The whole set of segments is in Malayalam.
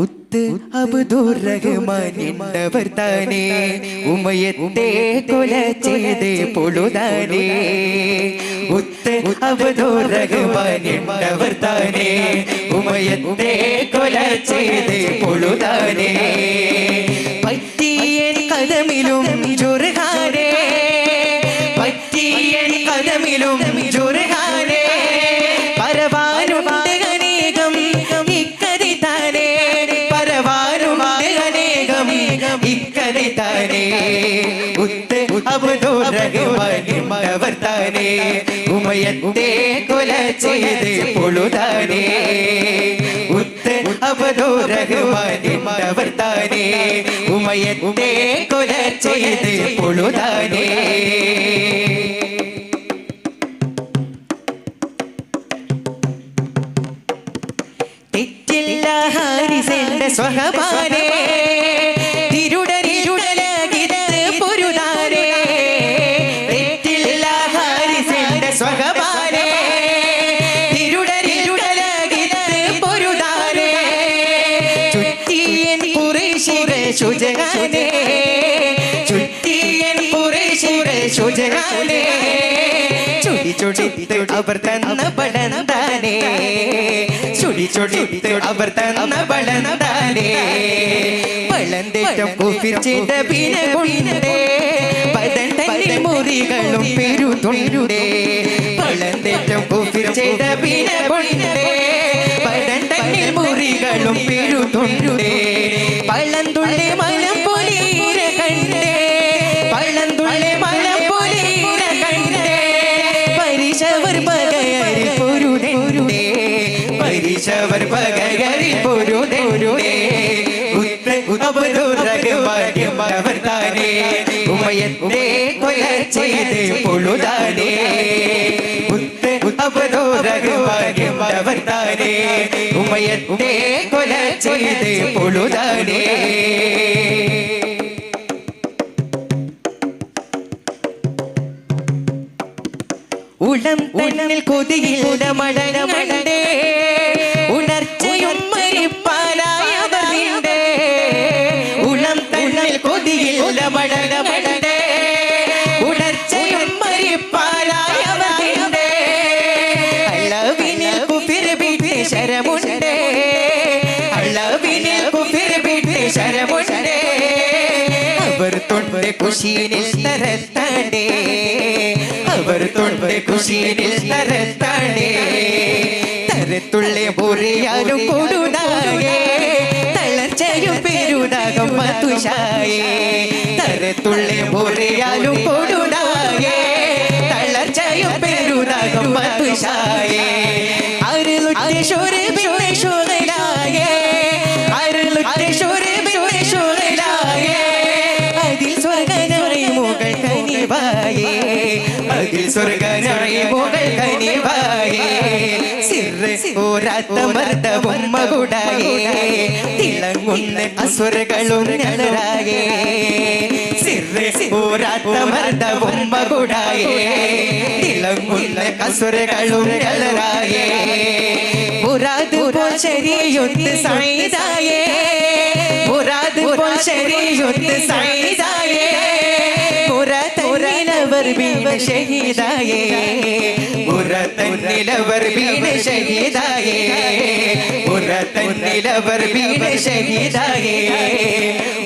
ഉത്ത് അബ്ദുർ റഹ്മാൻ എന്നവർ താനേ ഉമയത്തെ കൊല ചെയ്ത് പൊളുതാനേ. ഉത്ത് അബ്ദുർ റഹ്മാൻ എന്നവർ താനേ ഉമയത്തെ കൊല ചെയ്ത് പൊളുതാനേ. പറ്റിയൻ കദമിലും ജുർഹാനേ, പറ്റിയൻ കദമിലും ജുർഹാനേ. പരവാനുണ്ട് അനേകം ഇക്കരി താനേ, പരവാനുണ്ട് അനേകം ഇക്കരി താനേ. ഉത്ത് അബ്ദുർ റഹ്മാൻ എന്നവർ താനേ ഉമയത്തെ കൊല ചെയ്ത് പൊളുതാനേ. ഉത്ത് അബ്ദുർ റഹ്മാൻ എന്നവർ താനേ ഉമയത്തെ കൊല ചെയ്ത് പൊളുതാനേ. തെറ്റില്ല ഹാരിസന്റെ സ്വഹബാനേ, തിരുടരിരുടലകിത് പൊരുതാനേ. തെറ്റില്ല ഹാരിസന്റെ സ്വഹബാനേ, തിരുടരിരുടലകിത് പൊരുതാനേ. ചുറ്റിയൻ ഖുറൈശിയുടെ ശുജഹാനേ, ചുറ്റിയൻ ഖുറൈശിയുടെ ശുജഹാനേ. ചൊടി ചൊടിത്ത് അവർ തന്ന ബടന്താനേ, ചൊടി ചൊടിത്ത് അവർ തന്ന ബടന്താനേ. വളന്തേറ്റം കുഫിർ ചെയ്ത ബിനകുണ്ടേ, പദൻ തന്നിൽ മുറികളും പെരുതുണ്ടേ. വളന്തേറ്റം കുഫിർ ചെയ്ത ബിനകുണ്ടേ, പദൻ തന്നിൽ മുറികളും പെരുതുണ്ടേ. പള്ളന്തുള്ളി മലം പൊലീര കണ്ടേ, പള്ളന്തുള്ളി മലം പൊലീര കണ്ടേ. പരിശവർ പകയരിൽ പൊരുതേ, പരിശവർ പകയരിൽ പൊരുതേ. അബ്ദുർ റഹ്മാൻ എന്നവർ താനേ ഉമയത്തെ കൊല ചെയ്ത് പൊളുതാനേ. ഉത്ത് അബ്ദുർ റഹ്മാൻ എന്നവർ താനേ ഉമയത്തെ കൊല ചെയ്ത് പൊളുതാനേ. ഉളം തന്നിൽ കൊതിയില്ല മടങ്ങണ്ടേ, ഉണർച്ചയും മരിപ്പാനായവർ നീണ്ടേ. ഉളം തന്നിൽ കൊതിയില്ല മടങ്ങണ്ടേ, ഉണർച്ചയും മരിപ്പാനായവർ നീണ്ടേ. അള്ളവിനിൽ കുഫിർ വിട്ട് ശരമുണ്ടേ, അള്ളവിനിൽ കുഫിർ വിട്ട് ശരമുണ്ടേ. അവർ തൊണ്ട് കുശീനിൽ തരത്താണ്ടേ, അവർ തൊണ്ട് കുശീനിൽ തരത്താണ്ടേ. തരത്തുള്ളി മുറിയാലും കൊടുനായേ, തളർച്ചയും പെരുതാകം മധുഷായേ. തരത്തുള്ളി മുറിയാലും കൊടുനായേ, തളർച്ചയും പെരുതാകം മധുഷായേ. അരുളുടെ ശോരബിന്റെ ശോകലായേ, അരുളുടെ ശോരബിന്റെ ശോകലായേ. അതിൽ സ്വർഗനായി മുകൾ കനിവായേ, അതിൽ സ്വർഗനായി മുകൾ കനിവായേ. സിറ് ഓരാത്ത മർദ്ദവും മകുടായേ, തിളങ്ങുന്ന അസുരകളും ഞലരായേ. സിറ് ഓരാത്ത മർദ്ദവും മകുടായേ, തിളങ്ങുന്ന അസുരകളും ഞലരായേ. മുറാദ് പോൽ ശരീയൊത്ത് സൈദായേ, മുറാദ് പോൽ ശരീയൊത്ത് സൈദായേ. മുറത്തന്നിലവർ വീണ ഷഹീദായേ, മുറത്തന്നിലവർ വീണ ഷഹീദായേ, മുറത്തന്നിലവർ വീണ ഷഹീദായേ.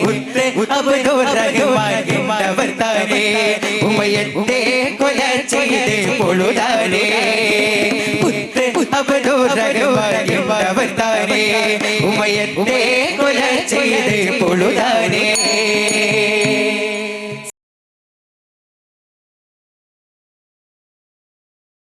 ഉത്ത് അബ്ദുർ റഹ്മാൻ എന്നവർ താനേ ഉമയത്തെ കൊല ചെയ്ത് പൊളുതാനേ. ഉത്ത് അബ്ദുർ റഹ്മാൻ എന്നവർ താനേ ഉമയത്തെ കൊല ചെയ്ത് പൊളുതാനേ.